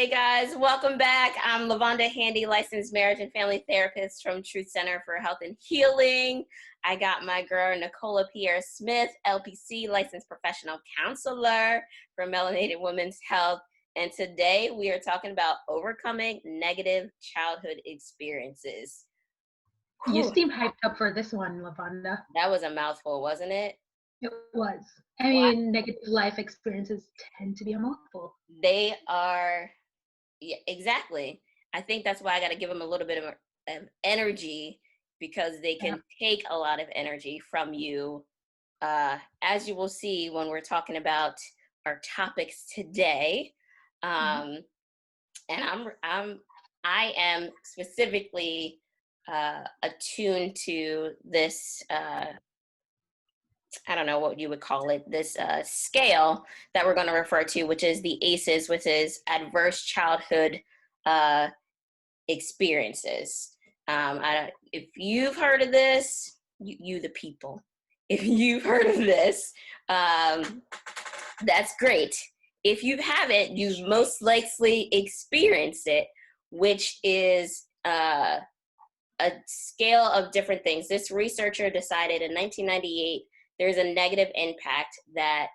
Hey guys, welcome back. I'm Lavonda Handy, licensed marriage and family therapist from Truth Center for Health and Healing. I got my girl Nicola Pierre-Smith, LPC, licensed professional counselor for melanated women's health. And today we are talking about overcoming negative childhood experiences. You Whew, seem hyped up for this one, Lavonda. that was a mouthful, wasn't it? It was. I Wow. mean, negative life experiences tend to be a mouthful. They are, yeah, exactly. I think that's why I got to give them a little bit of energy, because they Yeah. can take a lot of energy from you, as you will see when we're talking about our topics today. Mhm. Um, and I am specifically attuned to this. I don't know what you would call it. This scale that we're going to refer to, which is the ACEs, which is Adverse Childhood uh, Experiences. If you've heard of this, you the people. If you've heard of this, that's great. If you haven't, you've most likely experienced it, which is a scale of different things. This researcher decided in 1998 there's a negative impact that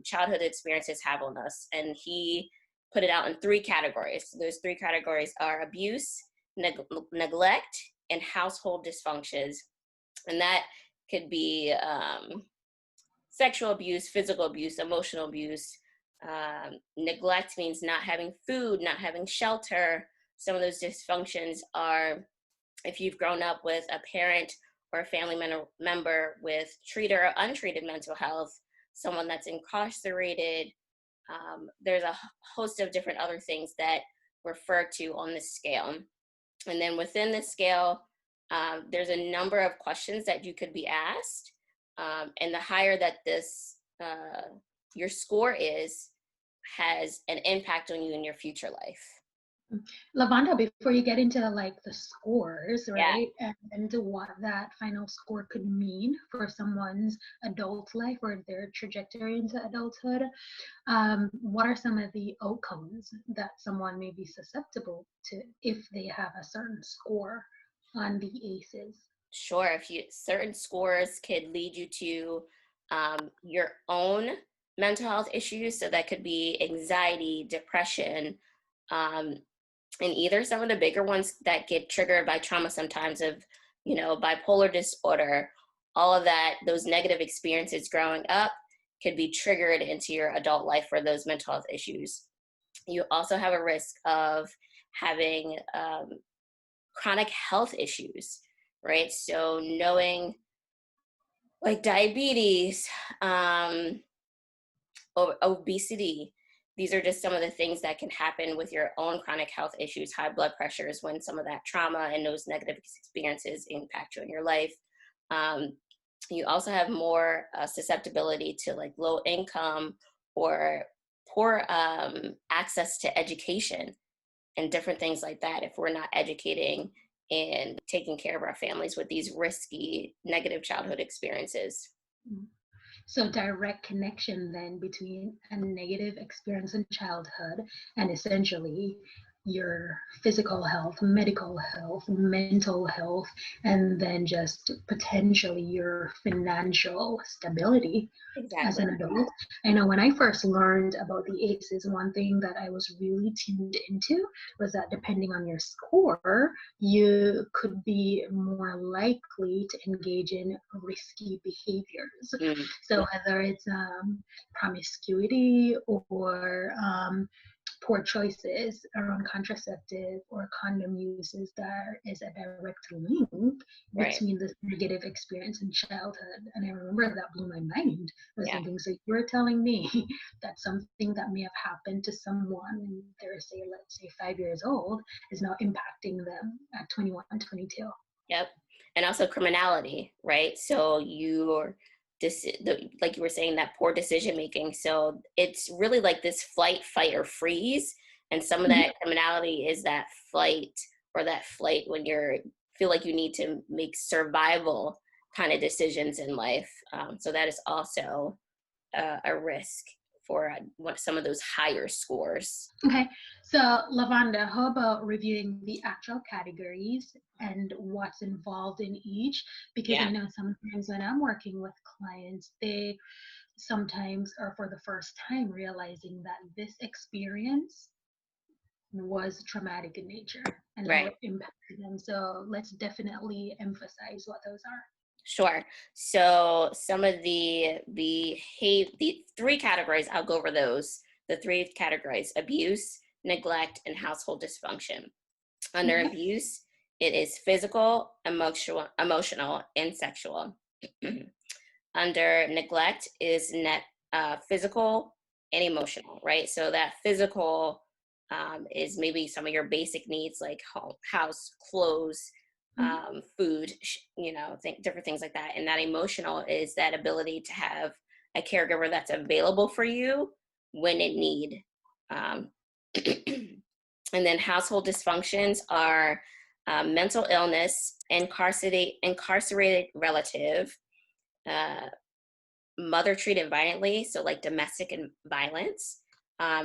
childhood experiences have on us, and he put it out in three categories. Those three categories are abuse, neglect, and household dysfunctions. And that could be sexual abuse, physical abuse, emotional abuse. Neglect means not having food, not having shelter. Some of those dysfunctions are if you've grown up with a parent or a family member with treated or untreated mental health, someone that's incarcerated. There's a host of different other things that refer to on this scale. And then within this scale, there's a number of questions that you could be asked. And the higher that your score is, has an impact on you in your future life. Lavonda, before you get into like the scores, Yeah. right, and what that final score could mean for someone's adult life or their trajectory into adulthood, what are some of the outcomes that someone may be susceptible to if they have a certain score on the ACEs? Sure. If you certain scores could lead you to your own mental health issues, so that could be anxiety, depression, um, and either some of the bigger ones that get triggered by trauma sometimes of, bipolar disorder, all of that, those negative experiences growing up could be triggered into your adult life for those mental health issues. You also have a risk of having chronic health issues, right? So knowing like diabetes, obesity, these are just some of the things that can happen with your own chronic health issues, high blood pressures, when some of that trauma and those negative experiences impact you in your life. Um, you also have more susceptibility to like low income or poor access to education and different things like that if we're not educating and taking care of our families with these risky negative childhood experiences. So direct connection then between a negative experience in childhood and essentially your physical health, medical health, mental health, and then just potentially your financial stability as Exactly. an adult. I know when I first learned about the ACEs, one thing that I was really tuned into was that depending on your score, you could be more likely to engage in risky behaviors. Mm, So whether it's promiscuity or poor choices around contraceptive or condom uses, there is a direct link right. between this negative experience in childhood. And I remember that blew my mind. I was Yeah. thinking, so you're telling me that something that may have happened to someone when they're, say, let's say 5 years old is now impacting them at 21, 22. Yep. And also criminality, right? So like you were saying, that poor decision making. So it's really like this flight, fight, or freeze. And some of that criminality is that flight or that flight when feel like you need to make survival kind of decisions in life. So that is also a risk for some of those higher scores. Okay, so Lavonda, how about reviewing the actual categories and what's involved in each? Because I know sometimes when I'm working with clients, they sometimes are for the first time realizing that this experience was traumatic in nature and how it impacted them. So let's definitely emphasize what those are. Sure. So some of the three categories, I'll go over those. The three categories: abuse, neglect, and household dysfunction. Under abuse, it is physical, emotional, and sexual. Under neglect is physical and emotional, right? So that physical is maybe some of your basic needs like house, clothes, food, different things like that. And that emotional is that ability to have a caregiver that's available for you when it need. And then household dysfunctions are mental illness, incarcerated relative, mother treated violently, so like domestic violence,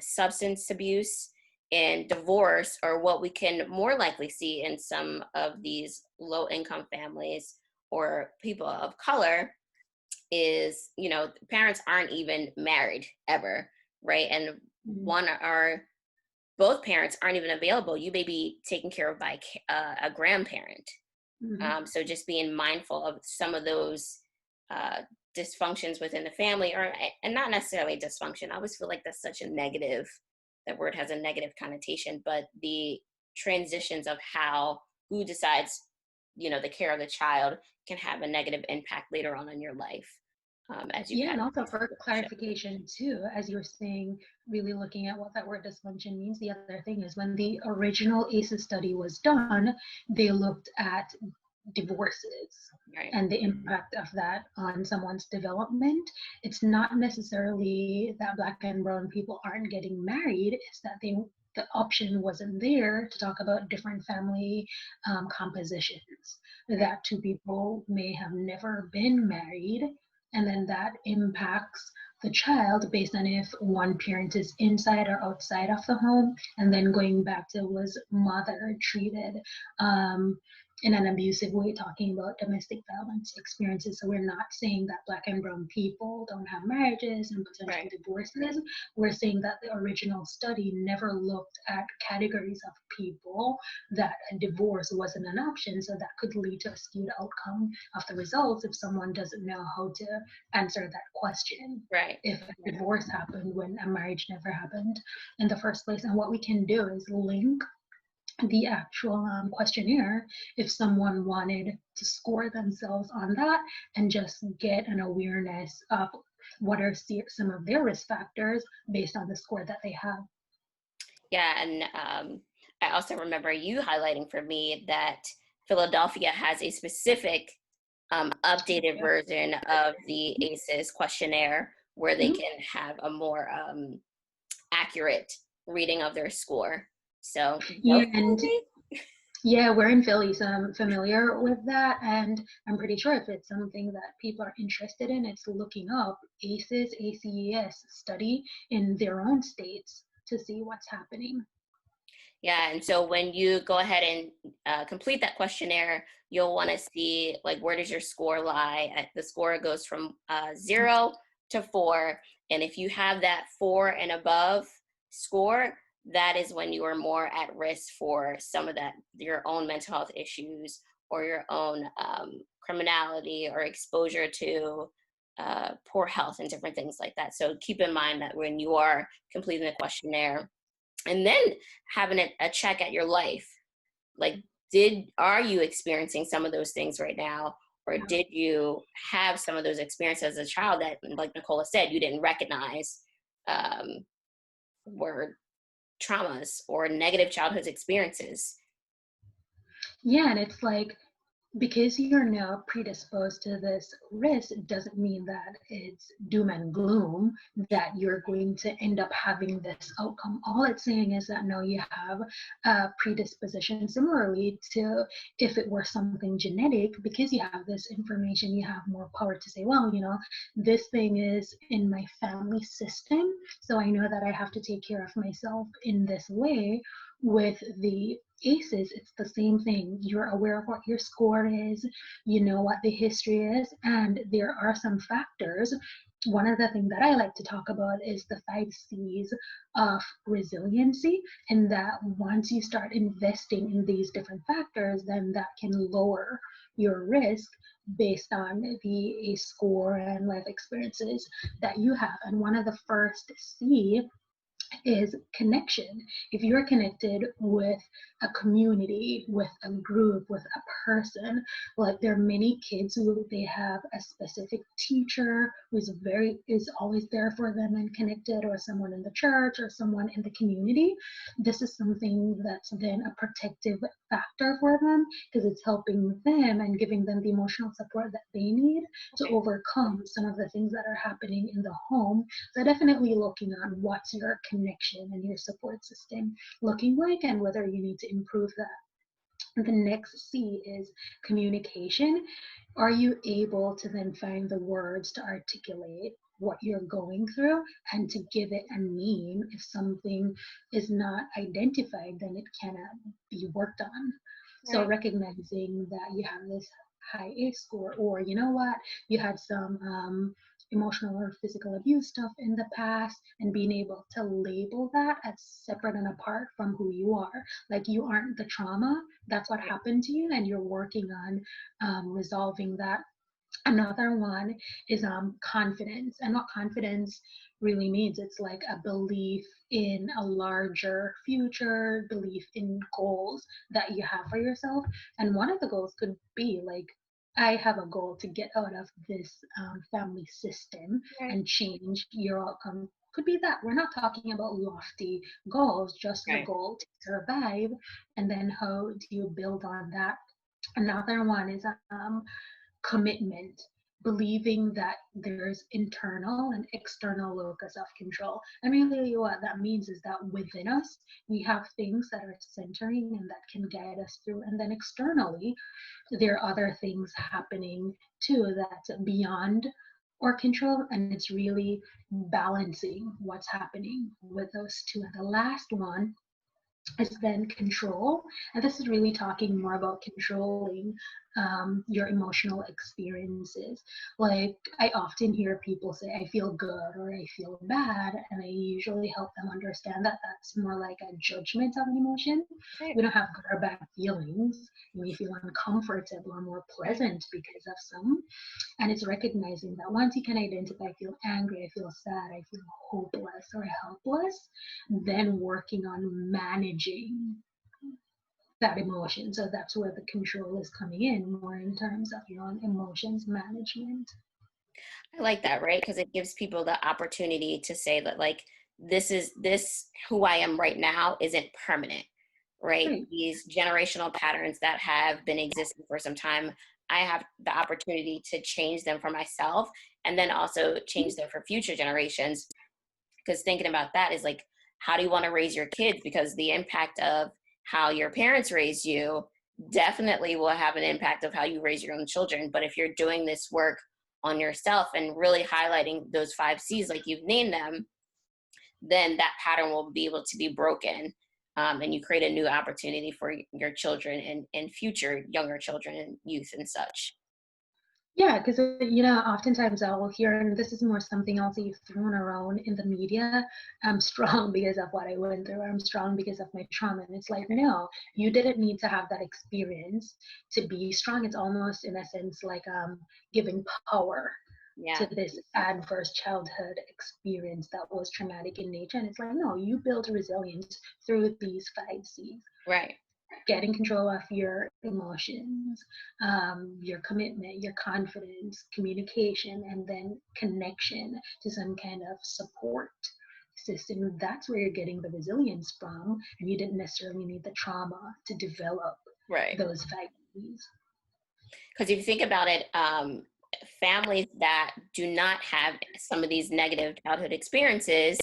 substance abuse, and divorce, or what we can more likely see in some of these low-income families or people of color is, parents aren't even married ever, right? And both parents aren't even available. You may be taken care of by a grandparent. So just being mindful of some of those dysfunctions within the family, and not necessarily dysfunction. I always feel like that's such a negative, that word has a negative connotation, but the transitions of who decides, the care of the child can have a negative impact later on in your life. And also for clarification too, as you were saying, really looking at what that word dysfunction means, the other thing is when the original ACEs study was done, they looked at divorces and the impact of that on someone's development. It's not necessarily that Black and brown people aren't getting married, it's that the option wasn't there to talk about different family compositions, that two people may have never been married, and then that impacts the child based on if one parent is inside or outside of the home, and then going back to was mother treated in an abusive way, talking about domestic violence experiences. So we're not saying that Black and brown people don't have marriages and potential divorces. We're saying that the original study never looked at categories of people that a divorce wasn't an option. So that could lead to a skewed outcome of the results if someone doesn't know how to answer that question. If a divorce happened when a marriage never happened in the first place. And what we can do is link the actual questionnaire if someone wanted to score themselves on that and just get an awareness of what are some of their risk factors based on the score that they have. And I also remember you highlighting for me that Philadelphia has a specific updated version of the ACEs questionnaire where they can have a more accurate reading of their score. So we're in Philly, so I'm familiar with that, and I'm pretty sure if it's something that people are interested in, it's looking up ACEs study in their own states to see what's happening. And so when you go ahead and complete that questionnaire, you'll want to see like where does your score lie. The score goes from 0 to 4, and if you have that 4 and above score, that is when you are more at risk for some of that, your own mental health issues or your own criminality or exposure to poor health and different things like that. So keep in mind that when you are completing the questionnaire and then having a check at your life, like are you experiencing some of those things right now? Or did you have some of those experiences as a child that, like Nicola said, you didn't recognize were traumas or negative childhood experiences? And it's like because you're now predisposed to this risk doesn't mean that it's doom and gloom that you're going to end up having this outcome. All it's saying is that no, you have a predisposition. Similarly to if it were something genetic, because you have this information, you have more power to say, well, this thing is in my family system, so I know that I have to take care of myself in this way. With the ACEs, it's the same thing. You're aware of what your score is, you know what the history is, and there are some factors. One of the things that I like to talk about is the 5 C's of resiliency, and that once you start investing in these different factors, then that can lower your risk based on the ACE score and life experiences that you have. And one of the first C is connection. If you're connected with a community, with a group, with a person, like there are many kids who they have a specific teacher who's always there for them and connected, or someone in the church or someone in the community. This is something that's then a protective factor for them, because it's helping them and giving them the emotional support that they need to overcome some of the things that are happening in the home. So definitely looking on what's your connection and your support system looking like, and whether you need to improve that. The next C is communication. Are you able to then find the words to articulate what you're going through and to give it a name? If something is not identified, then it cannot be worked on. So recognizing that you have this high ACE score, or you know what, you had some emotional or physical abuse stuff in the past, and being able to label that as separate and apart from who you are. Like, you aren't the trauma, that's what happened to you, and you're working on resolving that. Another one is confidence. And what confidence really means, it's like a belief in a larger future, belief in goals that you have for yourself. And one of the goals could be like, I have a goal to get out of this family system and change your outcome. Could be that. We're not talking about lofty goals, just the goal to survive. And then how do you build on that? Another one is commitment, believing that there's internal and external locus of control. And really what that means is that within us, we have things that are centering and that can guide us through. And then externally, there are other things happening too that's beyond our control. And it's really balancing what's happening with those two. And the last one is then control. And this is really talking more about controlling your emotional experiences. Like, I often hear people say, I feel good or I feel bad. And I usually help them understand that that's more like a judgment of an emotion. We don't have good or bad feelings. We feel uncomfortable or more pleasant because of some. And it's recognizing that once you can identify, I feel angry, I feel sad, I feel hopeless or helpless, then working on managing that emotion. So that's where the control is coming in, more in terms of your own emotions management. I like that, right? Because it gives people the opportunity to say that, like, this who I am right now isn't permanent, right? These generational patterns that have been existing for some time, I have the opportunity to change them for myself, and then also change them for future generations. Because thinking about that is like, how do you want to raise your kids? Because the impact of how your parents raised you definitely will have an impact of how you raise your own children. But if you're doing this work on yourself and really highlighting those 5 C's like you've named them, then that pattern will be able to be broken, and you create a new opportunity for your children and future younger children and youth and such. Yeah, because oftentimes I will hear, and this is more something else that you've thrown around in the media. I'm strong because of what I went through. I'm strong because of my trauma. And it's like, no, you didn't need to have that experience to be strong. It's almost, in a sense, like giving power to this adverse childhood experience that was traumatic in nature. And it's like, no, you build resilience through these 5 C's. Right. Getting control of your emotions, your commitment, your confidence, communication, and then connection to some kind of support system. That's where you're getting the resilience from, and you didn't necessarily need the trauma to develop those 5 C's. Because if you think about it, families that do not have some of these negative childhood experiences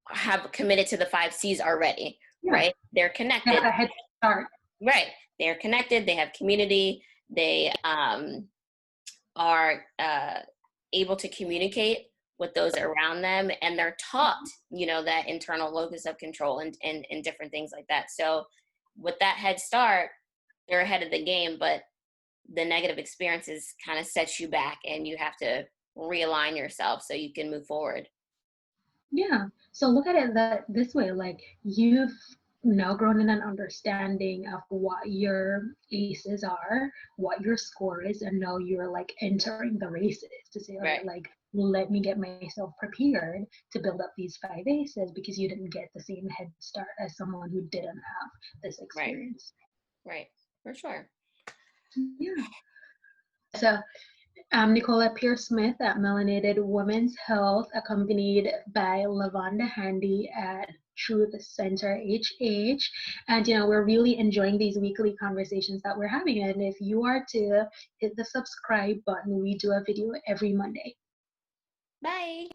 have committed to the 5 C's already, Yeah. right? They're They connected. have a head start. Right. They're connected. They have community. They are able to communicate with those around them, and they're taught, that internal locus of control and different things like that. So with that head start, they're ahead of the game, but the negative experiences kind of sets you back, and you have to realign yourself so you can move forward. Yeah. So look at it this way, like you've now grown in an understanding of what your aces are, what your score is, and now you're like entering the races to say, all Right. right, like let me get myself prepared to build up these 5 aces because you didn't get the same head start as someone who didn't have this experience. Right. For sure. Yeah. So I'm Nicola Pierre-Smith at Melanated Women's Health, accompanied by Lavonda Handy at Truth Center HH. And, we're really enjoying these weekly conversations that we're having. And if you are to hit the subscribe button, we do a video every Monday. Bye.